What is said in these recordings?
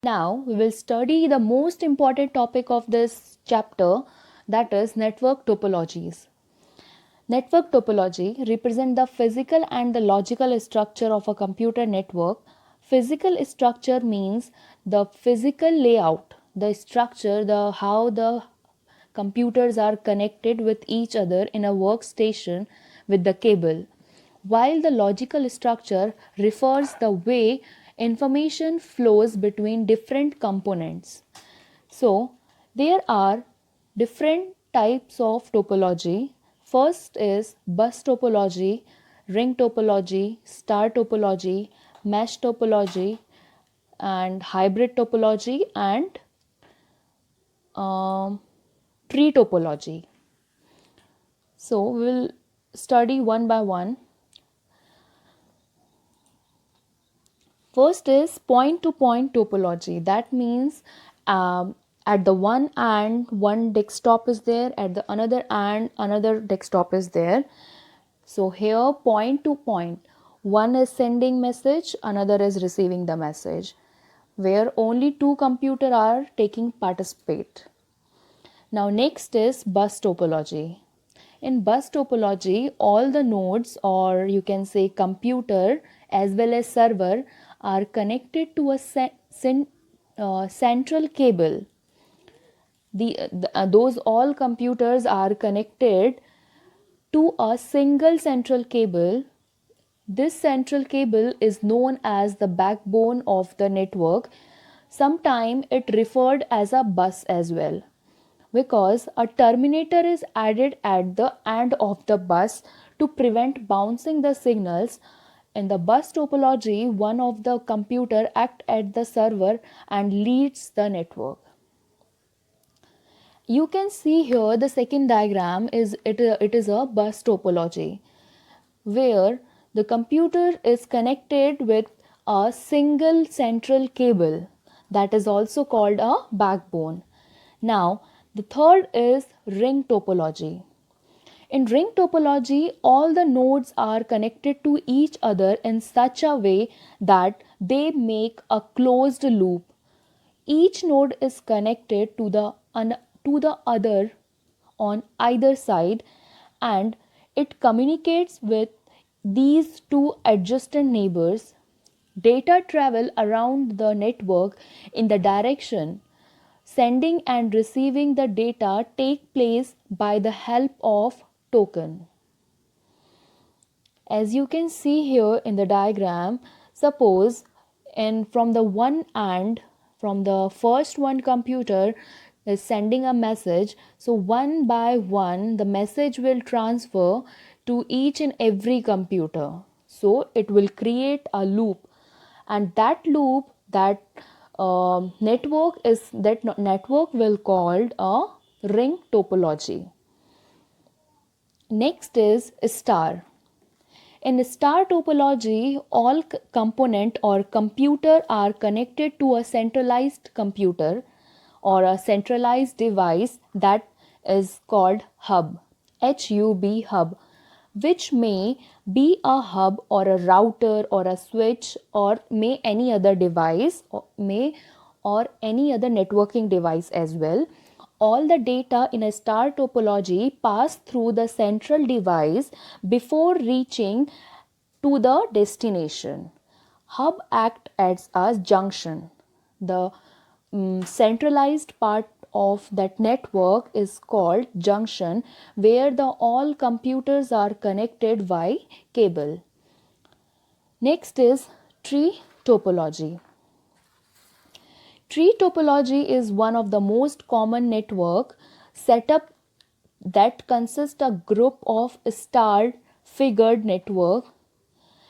Now we will study the most important topic of this chapter, that is network topologies. Network topology represent the physical and the logical structure of a computer network. Physical structure means the physical layout, the structure, the how the computers are connected with each other in a workstation with the cable, while the logical structure refers the way information flows between different components. So, there are different types of topology. First is bus topology, ring topology, star topology, mesh topology, and hybrid topology, and um, tree topology. So, we will study one by one. First is point to point topology. That means at the one end, one desktop is there, at the another end, another desktop is there. So here point to point, one is sending message, another is receiving the message, where only two computers are taking participate. Now next is bus topology. In bus topology, all the nodes, or you can say computer as well as server, are connected to a central cable. Those all computers are connected to a single central cable. This central cable is known as the backbone of the network. Sometimes it referred as a bus as well, because a terminator is added at the end of the bus to prevent bouncing the signals. In the bus topology, one of the computer act at the server and leads the network. You can see here the second diagram it is a bus topology, where the computer is connected with a single central cable, that is also called a backbone. Now, the third is ring topology. In ring topology, all the nodes are connected to each other in such a way that they make a closed loop. Each node is connected to the other on either side, and it communicates with these two adjacent neighbors. Data travel around the network in the direction. Sending and receiving the data take place by the help of token. As you can see here in the diagram, suppose and from the one end, from the first one computer is sending a message, so one by one the message will transfer to each and every computer. So it will create a loop, and that loop, that network will called a ring topology. Next is star. In star topology, all component or computer are connected to a centralized computer or a centralized device that is called hub, hub, which may be a hub or a router or a switch, or may any other device, or any other networking device as well. All the data in a star topology pass through the central device before reaching to the destination. Hub act as a junction. The centralized part of that network is called junction, where the all computers are connected by cable. Next is tree topology. Tree topology is one of the most common network setup that consists a group of star figured network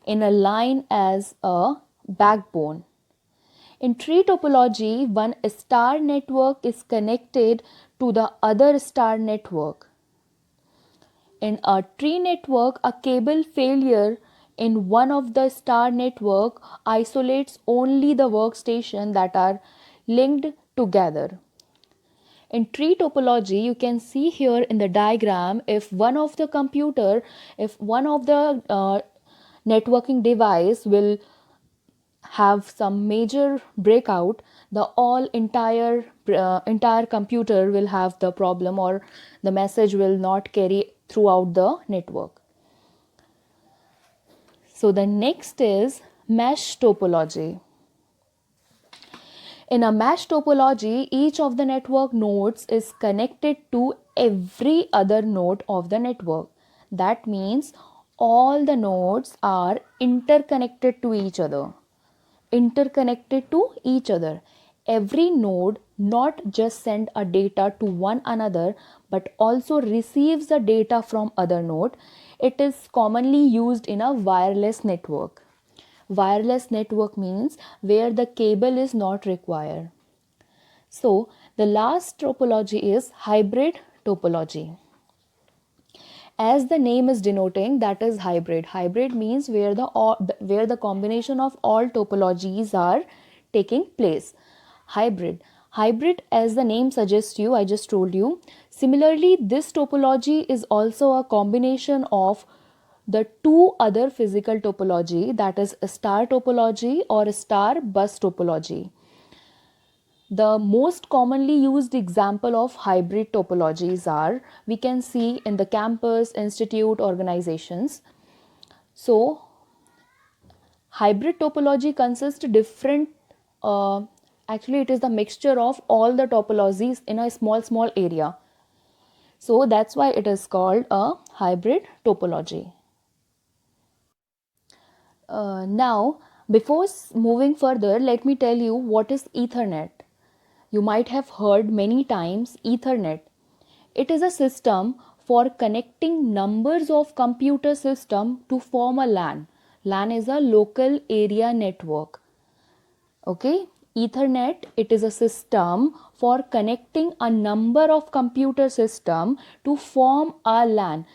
in a line as a backbone. In tree topology, one star network is connected to the other star network. In a tree network, a cable failure in one of the star network isolates only the workstation that are linked together. In tree topology, you can see here in the diagram, if one of the networking device will have some major breakout, the all entire computer will have the problem, or the message will not carry throughout the network. So the next is mesh topology. In a mesh topology, each of the network nodes is connected to every other node of the network. That means all the nodes are interconnected to each other. Every node not just send a data to one another, but also receives the data from other node. It is commonly used in a wireless network. Wireless network means where the cable is not required. So the last topology is hybrid topology. As the name is denoting, that is hybrid. Hybrid means where the combination of all topologies are taking place. Hybrid, as the name suggests you, I just told you. Similarly, this topology is also a combination of the two other physical topology, that is a star topology or a star bus topology. The most commonly used example of hybrid topologies are, we can see in the campus, institute, organizations. So hybrid topology consists different, actually it is the mixture of all the topologies in a small area. So that's why it is called a hybrid topology. Now, before moving further, let me tell you what is Ethernet. You might have heard many times Ethernet. It is a system for connecting numbers of computer system to form a LAN. LAN is a local area network. Okay, Ethernet, it is a system for connecting a number of computer system to form a LAN.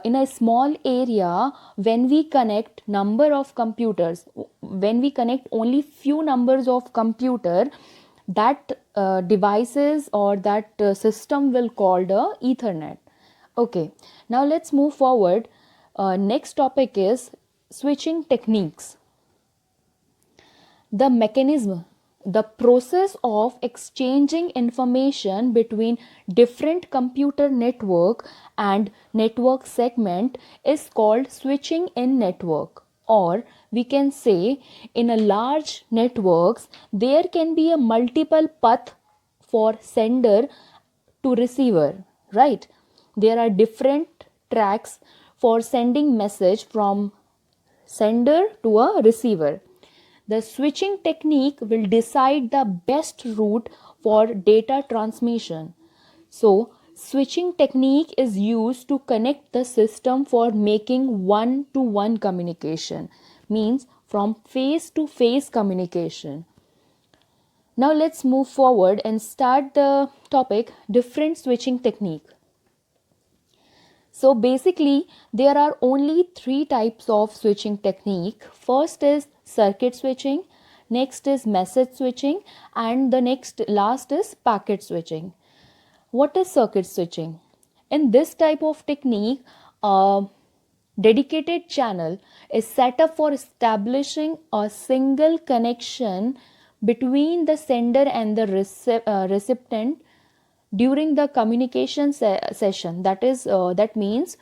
In a small area, when we connect number of computers, when we connect only few numbers of computer, that devices or that system will called a Ethernet. Okay, now let's move forward. Next topic is switching techniques. The mechanism, the process of exchanging information between different computer network and network segment is called switching in network. Or we can say, in a large networks there can be a multiple path for sender to receiver, right? There are different tracks for sending message from sender to a receiver. The switching technique will decide the best route for data transmission. So, switching technique is used to connect the system for making one-to-one communication, means from face-to-face communication. Now let's move forward and start the topic different switching technique. So basically, there are only three types of switching technique. First is circuit switching, next is message switching, and the last is packet switching. What is circuit switching? In this type of technique, a dedicated channel is set up for establishing a single connection between the sender and the recipient during the communication session. That means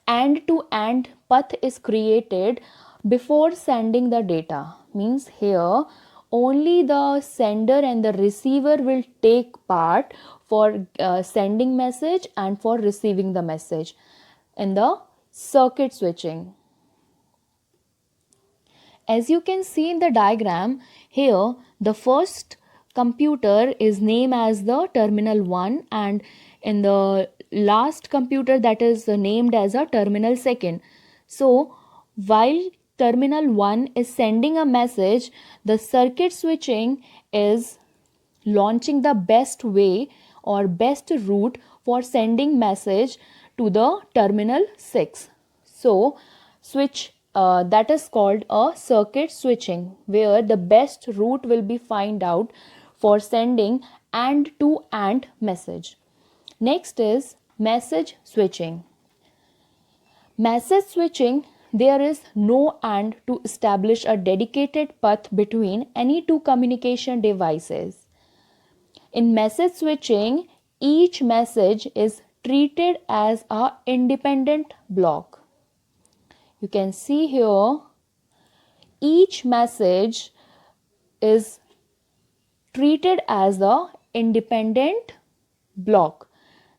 end to end path is created before sending the data. Means here only the sender and the receiver will take part for sending message and for receiving the message in the circuit switching. As you can see in the diagram, here the first computer is named as the terminal 1, and in the last computer that is named as a terminal 2. So while terminal 1 is sending a message, the circuit switching is launching the best way or best route for sending message to the terminal 6. So switch, that is called a circuit switching, where the best route will be find out for sending end to end message. Next is message switching. Message switching there is no and to establish a dedicated path between any two communication devices. In message switching, each message is treated as a independent block. You can see here each message is treated as a independent block.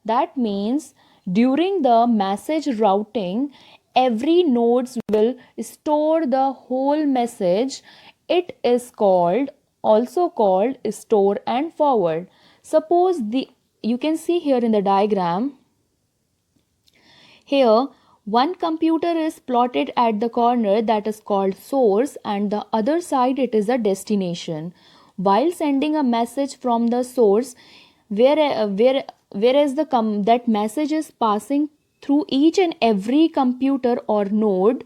That means during the message routing, every nodes will store the whole message. It is also called store and forward. Suppose you can see here in the diagram, here one computer is plotted at the corner, that is called source, and the other side it is a destination. While sending a message from the source, whereas that message is passing through each and every computer or node,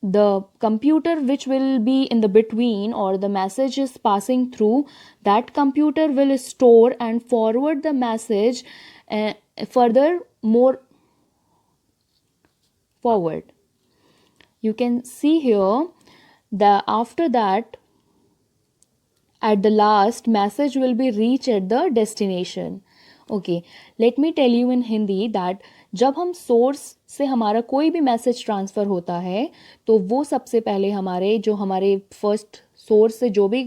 the computer which will be in the between or the message is passing through, that computer will store and forward the message further more forward. You can see here that after that, at the last, message will be reached at the destination. Okay, let me tell you in Hindi that जब हम source से हमारा कोई भी message transfer होता है तो वो सबसे पहले हमारे फर्स्ट सोर्स से जो भी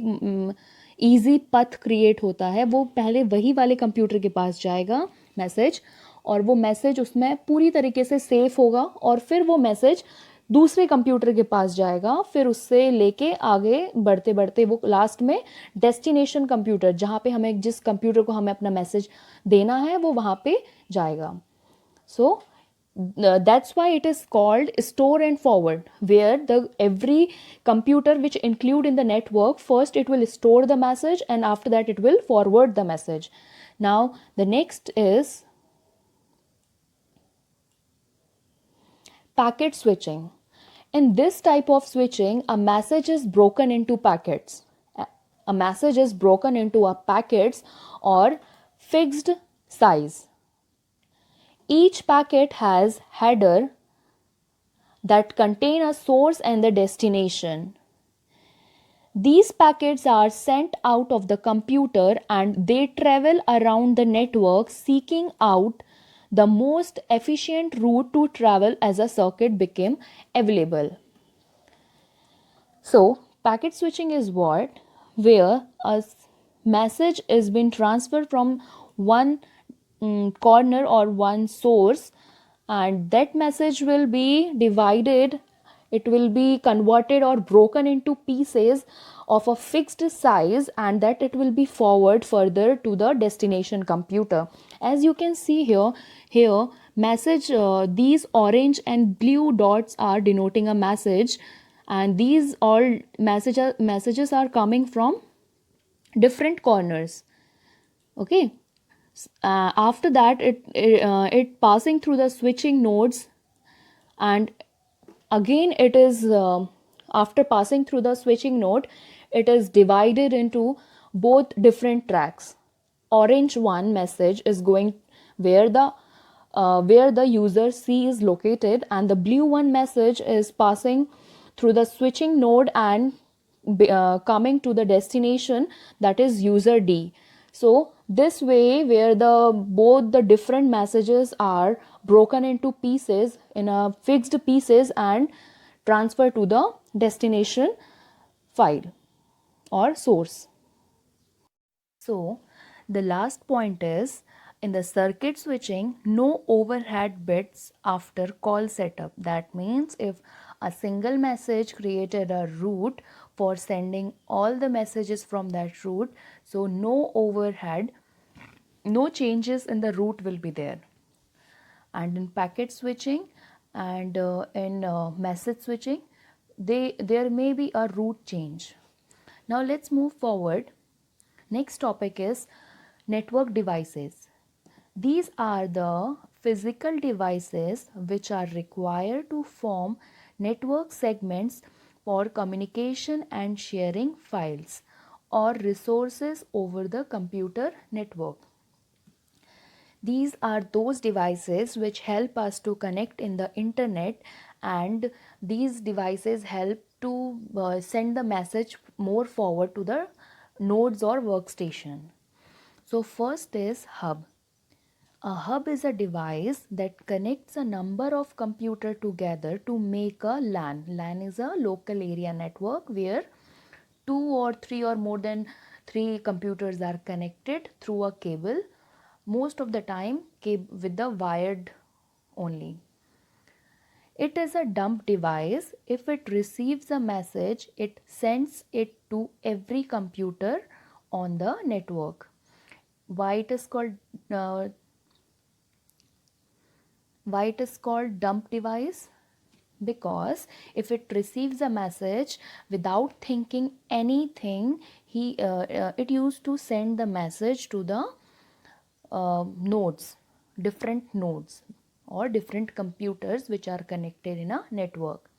ईजी पथ क्रिएट होता है वो पहले वही वाले कंप्यूटर के पास जाएगा मैसेज, और वो मैसेज उसमें पूरी तरीके से सेफ होगा, और फिर वो मैसेज दूसरे कंप्यूटर के पास जाएगा, फिर उससे लेके आगे बढ़ते बढ़ते वो लास्ट में डेस्टिनेशन कंप्यूटर, जहाँ पे हमें जिस कंप्यूटर को हमें अपना मैसेज देना है वो वहाँ पे जाएगा. So that's why it is called store and forward, where every computer which include in the network, first it will store the message and after that it will forward the message. Now the next is packet switching. In this type of switching, a message is broken into packets. A message is broken into a packets or fixed size. Each packet has header that contain a source and the destination. These packets are sent out of the computer and they travel around the network seeking out the most efficient route to travel as a circuit became available. So, packet switching is what? Where a message is being transferred from one corner or one source, and that message will be divided, it will be converted or broken into pieces of a fixed size, and that it will be forward further to the destination computer. As you can see here message, these orange and blue dots are denoting a message, and these all messages are coming from different corners. Okay, after that it passing through the switching nodes, and again it is after passing through the switching node, it is divided into both different tracks. Orange one message is going where the user C is located, and the blue one message is passing through the switching node and coming to the destination, that is user D. So this way, where both the different messages are broken into pieces in a fixed pieces and transferred to the destination file or source. So the last point is, in the circuit switching, no overhead bits after call setup. That means if a single message created a route for sending all the messages from that route, so no overhead, no changes in the route will be there. And in packet switching and in message switching, there may be a route change. Now let's move forward. Next topic is network devices. These are the physical devices which are required to form network segments for communication and sharing files or resources over the computer network. These are those devices which help us to connect in the internet and these devices help to send the message more forward to the nodes or workstation. So first is hub. A hub is a device that connects a number of computers together to make a LAN. LAN is a local area network where two or three or more than three computers are connected through a cable, most of the time with the wired only. It is a dump device. If it receives a message, it sends it to every computer on the network. Why it is called dump device? Because if it receives a message without thinking anything, it used to send the message to the nodes, different nodes or different computers which are connected in a network.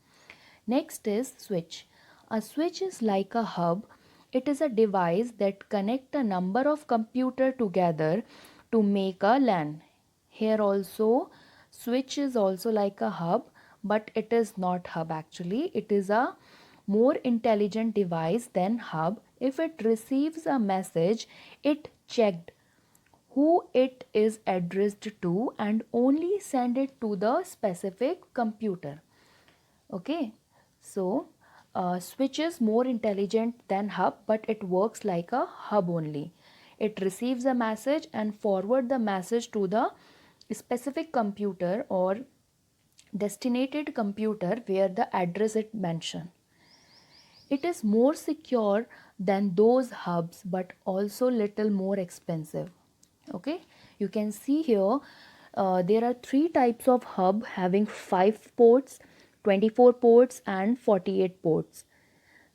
Next is switch. A switch is like a hub. It is a device that connects a number of computers together to make a LAN. Here also, switch is also like a hub, but it is not hub actually. It is a more intelligent device than hub. If it receives a message, it checked who it is addressed to and only send it to the specific computer. Okay, so switch is more intelligent than hub, but it works like a hub only. It receives a message and forward the message to the specific computer or destinated computer where the address it mentioned. It is more secure than those hubs, but also little more expensive. Okay, you can see here there are three types of hub having 5 ports, 24 ports and 48 ports.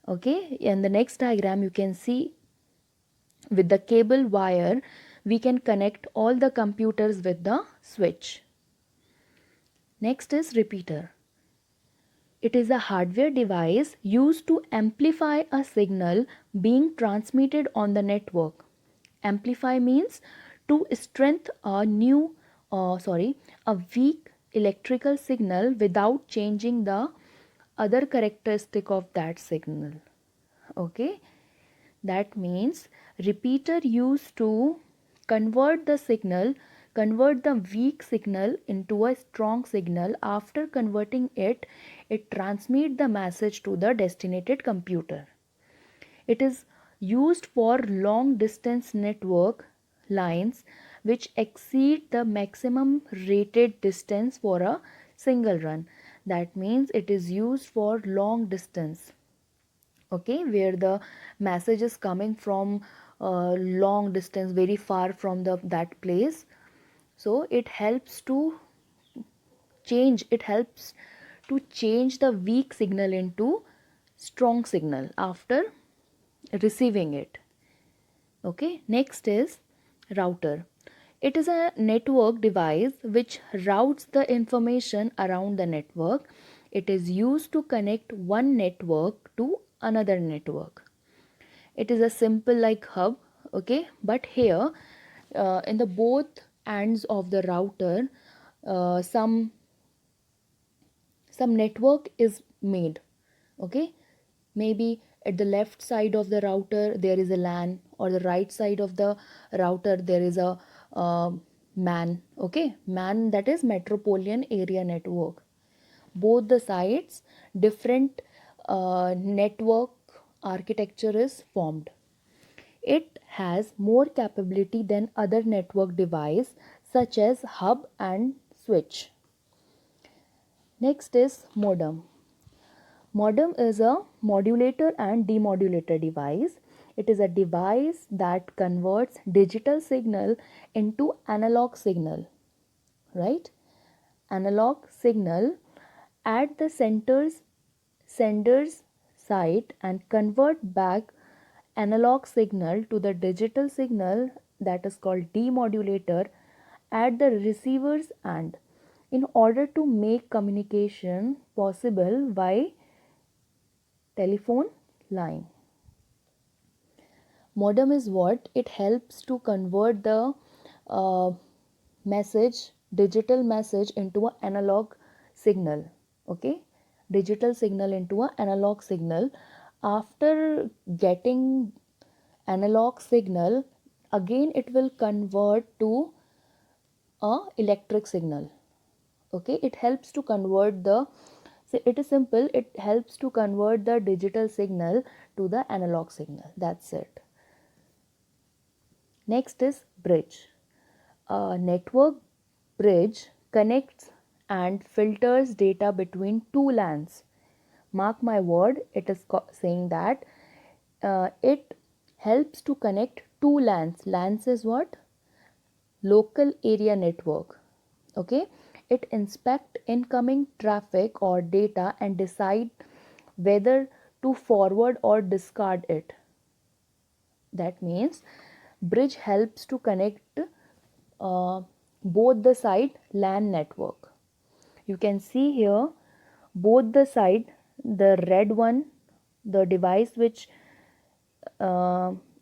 Okay, in the next diagram you can see with the cable wire we can connect all the computers with the switch. Next is repeater. It is a hardware device used to amplify a signal being transmitted on the network. Amplify means to strengthen a weak electrical signal without changing the other characteristic of that signal. Okay, that means repeater used to convert the weak signal into a strong signal. After converting it, it transmits the message to the designated computer. It is used for long distance network lines which exceed the maximum rated distance for a single run. That means it is used for long distance. Okay, where the message is coming from long distance, very far from that place. So it helps to change the weak signal into strong signal after receiving it. Okay, next is router. It is a network device which routes the information around the network. It is used to connect one network to another network. It is a simple like hub, okay, but here in the both ends of the router some network is made. Okay, maybe at the left side of the router there is a LAN, or the right side of the router there is a MAN. Okay, MAN, that is metropolitan area network. Both the sides different network architecture is formed. It has more capability than other network device such as hub and switch. Next is modem. Modem is a modulator and demodulator device. It is a device that converts digital signal into analog signal, right? Analog signal at the sender's side and convert back analog signal to the digital signal, that is called demodulator, at the receiver's end in order to make communication possible by telephone line. Modem is what? It helps to convert the uh, digital message into an analog signal. Okay, digital signal into an analog signal. After getting analog signal, again it will convert to a electric signal. Okay, it helps to convert the, so it is simple, it helps to convert the digital signal to the analog signal. That's it. Next is bridge. A network bridge connects and filters data between two LANs. Mark my word, it is saying that it helps to connect two LANs. LANs is what? Local area network. Okay, it inspect incoming traffic or data and decide whether to forward or discard it. That means bridge helps to connect both the side LAN network. You can see here both the side, the red one, the device which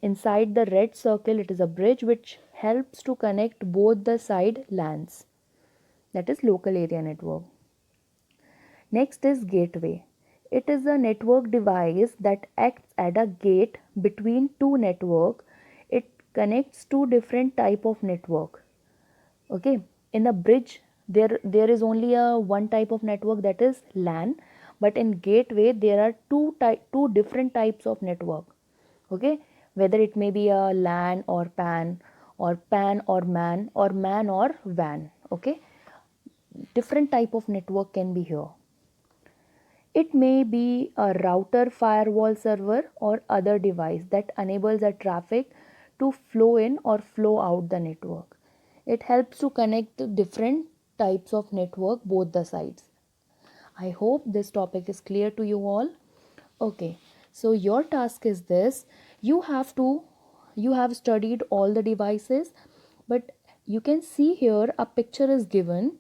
inside the red circle, it is a bridge which helps to connect both the side LANs, that is local area network. Next is gateway. It is a network device that acts as a gate between two network. It connects two different type of network. Okay, in a bridge there is only a one type of network, that is LAN, but in gateway there are two different types of network. Okay, whether it may be a LAN or PAN, or PAN or MAN, or MAN or WAN. Okay, different type of network can be here. It may be a router, firewall server, or other device that enables a traffic to flow in or flow out the network. It helps to connect the different types of network, both the sides. I hope this topic is clear to you all. Okay, so your task is this. You have studied all the devices, but you can see here a picture is given,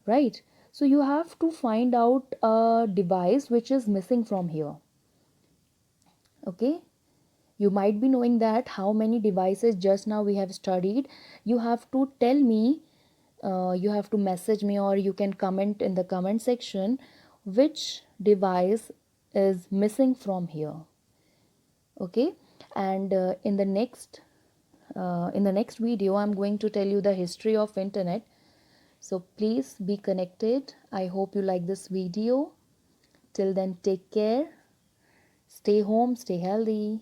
right? So you have to find out a device which is missing from here. Okay, you might be knowing that how many devices just now we have studied. You have to tell me, you have to message me, or you can comment in the comment section which device is missing from here. Okay, and in the next video I'm going to tell you the history of internet. So please be connected. I hope you like this video. Till then, take care, stay home, stay healthy.